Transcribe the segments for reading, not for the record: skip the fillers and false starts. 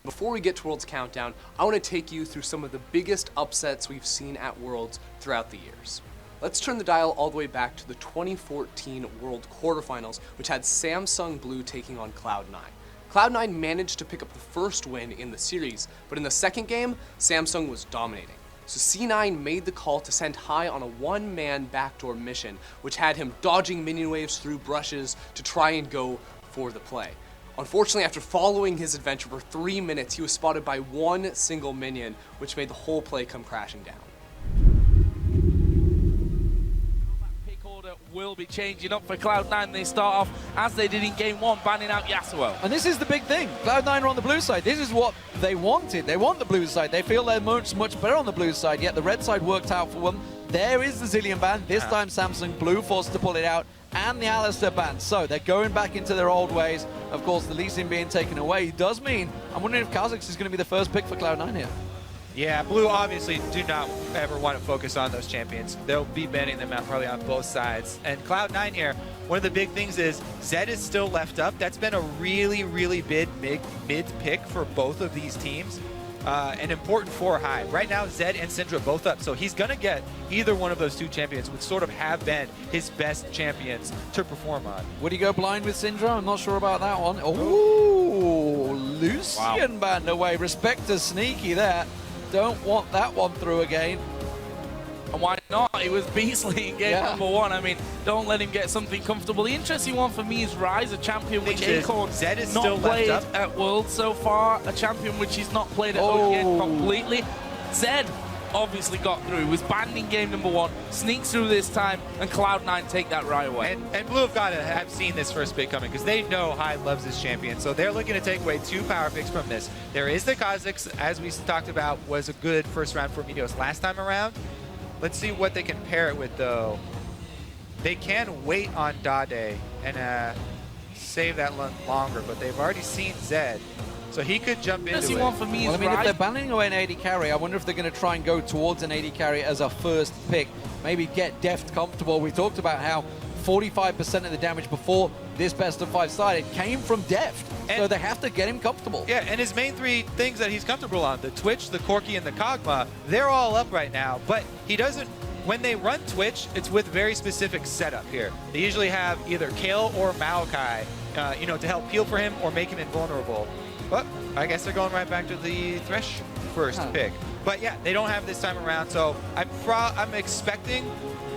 Before we get to Worlds Countdown, I want to take you through some of the biggest upsets we've seen at Worlds throughout the years. Let's turn the dial all the way back to the 2014 World Quarterfinals, which had Samsung Blue taking on Cloud9. Cloud9 managed to pick up the first win in the series, but in the second game, Samsung was dominating. So C9 made the call to send Hai on a one-man backdoor mission, which had him dodging minion waves through brushes to try and go for the play. Unfortunately, after following his adventure for 3 minutes, he was spotted by one single minion, which made the whole play come crashing down. Pick order will be changing up for Cloud9. They start off as they did in Game 1, banning out Yasuo. And this is the big thing. Cloud9 are on the blue side. This is what they wanted. They want the blue side. They feel they're much better on the blue side, yet the red side worked out for them. There is the Zilean ban. This time Samsung Blue forced to pull it out, and the Alistar ban. So they're going back into their old ways. Of course, the Lee Sin being taken away does mean, I'm wondering if Kha'Zix is going to be the first pick for Cloud9 here. Yeah, Blue obviously do not ever want to focus on those champions. They'll be banning them out probably on both sides. And Cloud9 here, one of the big things is Zed is still left up. That's been a really, really big mid pick for both of these teams. And important for Hai. Right now, Zed and Syndra both up, so he's going to get either one of those two champions, which sort of have been his best champions to perform on. Would he go blind with Syndra? I'm not sure about that one. Oh, Lucian banned away. Respect to Sneaky there. Don't want that one through again. And why not? It was beastly in game number 1. I mean, don't let him get something comfortable. The interesting one for me is Ryze, a champion which Acorn Zed is not still played left up at Worlds so far. A champion which he's not played at OGN completely. Zed obviously got through, was banned in game number 1, sneaks through this time, and Cloud9 take that right away. And Blue have got to have seen this first pick coming because they know Hai loves this champion. So they're looking to take away 2 power picks from this. There is the Kha'Zix, as we talked about, was a good first round for Meteos last time around. Let's see what they can pair it with, though. They can wait on Dade and save that longer, but they've already seen Zed, so he could jump into it. One for me Well, is I mean, if Ryze. they're banning away an AD carry, I wonder if they're going to try and go towards an AD carry as a first pick. Maybe get Deft comfortable. We talked about how 45% of the damage before this best of 5 started came from Deft, so they have to get him comfortable. Yeah, and his main 3 things that he's comfortable on, the Twitch, the Corki, and the Kog'Maw, they're all up right now, but he doesn't, when they run Twitch, it's with very specific setup here. They usually have either Kayle or Maokai, you know, to help peel for him or make him invulnerable. But I guess they're going right back to the Thresh first pick. But yeah, they don't have this time around, so I'm expecting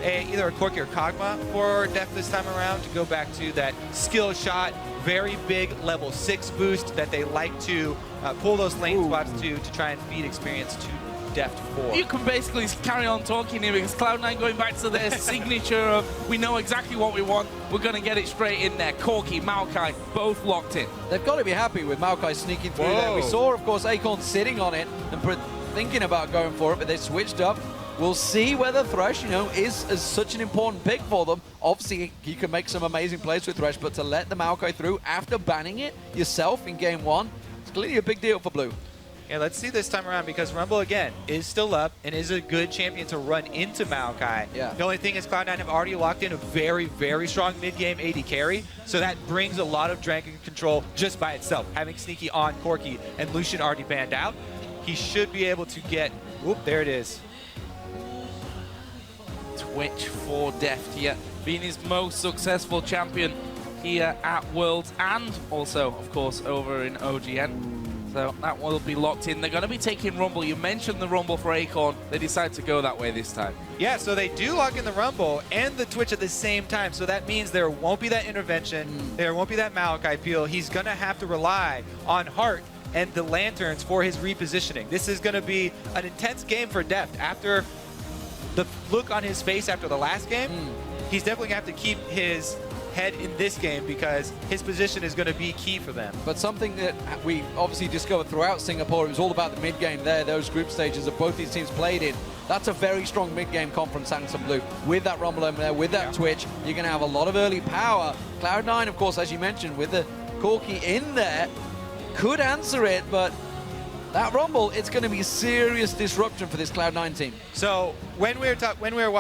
either a Corki or Kog'Maw for Deft this time around to go back to that skill shot, very big level 6 boost that they like to pull those lane swaps to try and feed experience to Deft 4. You can basically carry on talking here because Cloud9 going back to their signature of we know exactly what we want, we're going to get it straight in there. Corki, Maokai, both locked in. They've got to be happy with Maokai sneaking through there. We saw, of course, Acorn sitting on it and thinking about going for it, but they switched up. We'll see whether Thresh, you know, is such an important pick for them. Obviously, he can make some amazing plays with Thresh, but to let the Maokai through after banning it yourself in game 1, it's clearly a big deal for Blue. Yeah, let's see this time around because Rumble, again, is still up and is a good champion to run into Maokai. Yeah. The only thing is Cloud9 have already locked in a very, very strong mid-game AD carry, so that brings a lot of Dragon control just by itself. Having Sneaky on Corki and Lucian already banned out, he should be able to get... Oop, there it is. Twitch for Deft here, being his most successful champion here at Worlds and also, of course, over in OGN. So that will be locked in. They're going to be taking Rumble. You mentioned the Rumble for Acorn. They decide to go that way this time. Yeah, so they do lock in the Rumble and the Twitch at the same time. So that means there won't be that intervention. There won't be that Maokai peel. He's going to have to rely on Heart and the Lanterns for his repositioning. This is going to be an intense game for Deft. After the look on his face after the last game, he's definitely going to have to keep his head in this game because his position is going to be key for them. But something that we obviously discovered throughout Singapore, it was all about the mid-game there, those group stages that both these teams played in. That's a very strong mid-game comp from Samsung Blue. With that Rumble over there, with that Twitch, you're going to have a lot of early power. Cloud9, of course, as you mentioned, with the Corki in there, could answer it, but that Rumble, it's going to be serious disruption for this Cloud9 team. So when we were